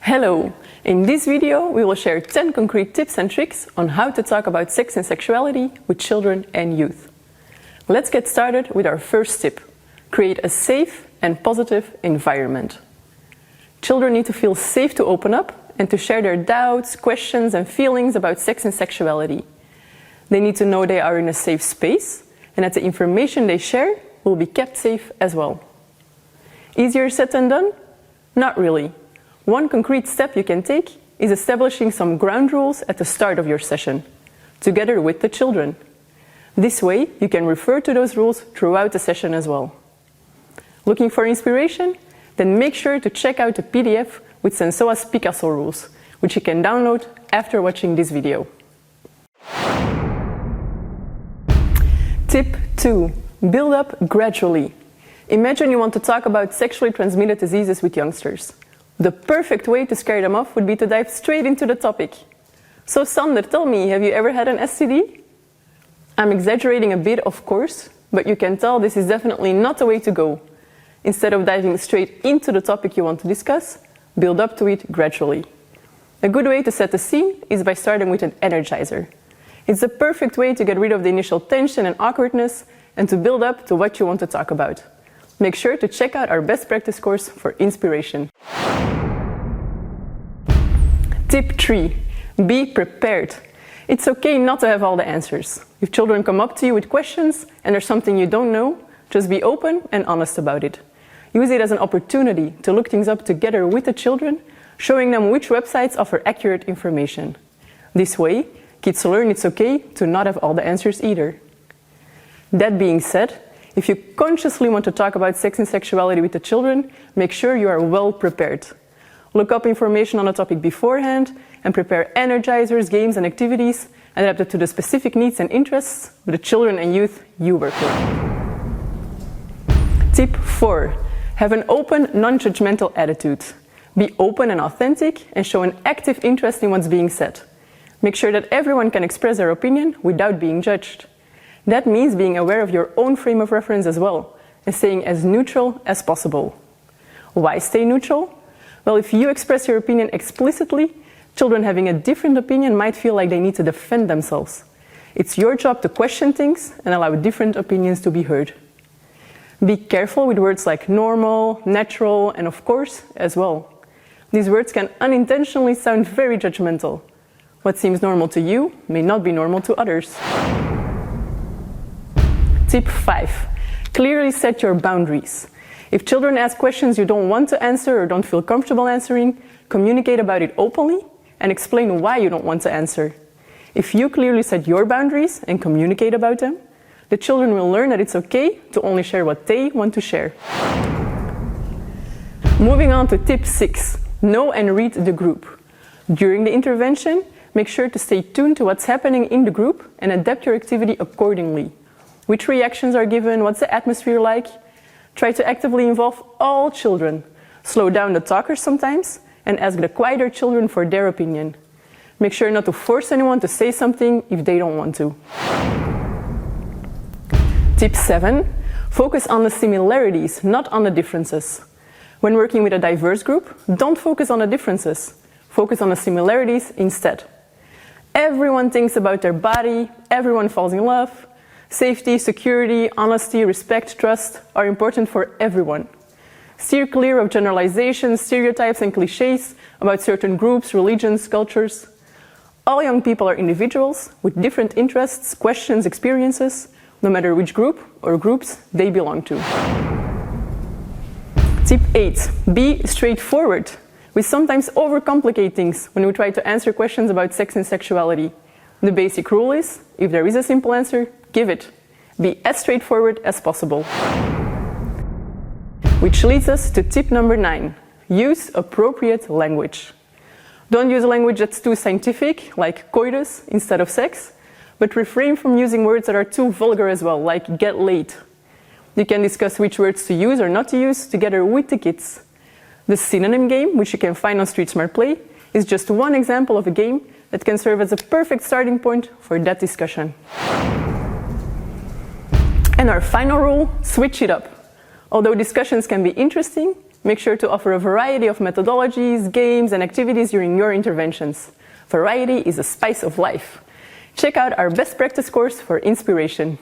Hello! In this video we will share 10 concrete tips and tricks on how to talk about sex and sexuality with children and youth. Let's get started with our first tip. Create a safe and positive environment. Children need to feel safe to open up and to share their doubts, questions and feelings about sex and sexuality. They need to know they are in a safe space and that the information they share will be kept safe as well. Easier said than done? Not really. One concrete step you can take is establishing some ground rules at the start of your session, together with the children. This way, you can refer to those rules throughout the session as well. Looking for inspiration? Then make sure to check out the PDF with Sensoa's Picasso rules, which you can download after watching this video. Tip 2. Build up gradually. Imagine you want to talk about sexually transmitted diseases with youngsters. The perfect way to scare them off would be to dive straight into the topic. So Sander, tell me, have you ever had an STD? I'm exaggerating a bit, of course, but you can tell this is definitely not the way to go. Instead of diving straight into the topic you want to discuss, build up to it gradually. A good way to set the scene is by starting with an energizer. It's the perfect way to get rid of the initial tension and awkwardness and to build up to what you want to talk about. Make sure to check out our best practice course for inspiration. Tip 3. Be prepared. It's okay not to have all the answers. If children come up to you with questions and there's something you don't know, just be open and honest about it. Use it as an opportunity to look things up together with the children, showing them which websites offer accurate information. This way, kids learn it's okay to not have all the answers either. That being said, if you consciously want to talk about sex and sexuality with the children, make sure you are well prepared. Look up information on the topic beforehand and prepare energizers, games and activities adapted to the specific needs and interests of the children and youth you work with. Tip 4. Have an open, non-judgmental attitude. Be open and authentic and show an active interest in what's being said. Make sure that everyone can express their opinion without being judged. That means being aware of your own frame of reference as well, and staying as neutral as possible. Why stay neutral? Well, if you express your opinion explicitly, children having a different opinion might feel like they need to defend themselves. It's your job to question things and allow different opinions to be heard. Be careful with words like normal, natural, and of course as well. These words can unintentionally sound very judgmental. What seems normal to you may not be normal to others. Tip 5. Clearly set your boundaries. If children ask questions you don't want to answer or don't feel comfortable answering, communicate about it openly and explain why you don't want to answer. If you clearly set your boundaries and communicate about them, the children will learn that it's okay to only share what they want to share. Moving on to tip 6. Know and read the group. During the intervention, make sure to stay tuned to what's happening in the group and adapt your activity accordingly. Which reactions are given? What's the atmosphere like? Try to actively involve all children. Slow down the talkers sometimes and ask the quieter children for their opinion. Make sure not to force anyone to say something if they don't want to. Tip 7. Focus on the similarities, not on the differences. When working with a diverse group, don't focus on the differences. Focus on the similarities instead. Everyone thinks about their body, everyone falls in love. Safety, security, honesty, respect, trust are important for everyone. Steer clear of generalizations, stereotypes and clichés about certain groups, religions, cultures. All young people are individuals with different interests, questions, experiences, no matter which group or groups they belong to. Tip 8. Be straightforward. We sometimes overcomplicate things when we try to answer questions about sex and sexuality. The basic rule is, if there is a simple answer, give it. Be as straightforward as possible. Which leads us to tip number 9. Use appropriate language. Don't use a language that's too scientific, like coitus instead of sex, but refrain from using words that are too vulgar as well, like get laid. You can discuss which words to use or not to use together with the kids. The synonym game, which you can find on Street Smart Play, is just one example of a game that can serve as a perfect starting point for that discussion. And our final rule, switch it up. Although discussions can be interesting, make sure to offer a variety of methodologies, games, and activities during your interventions. Variety is a spice of life. Check out our best practice course for inspiration.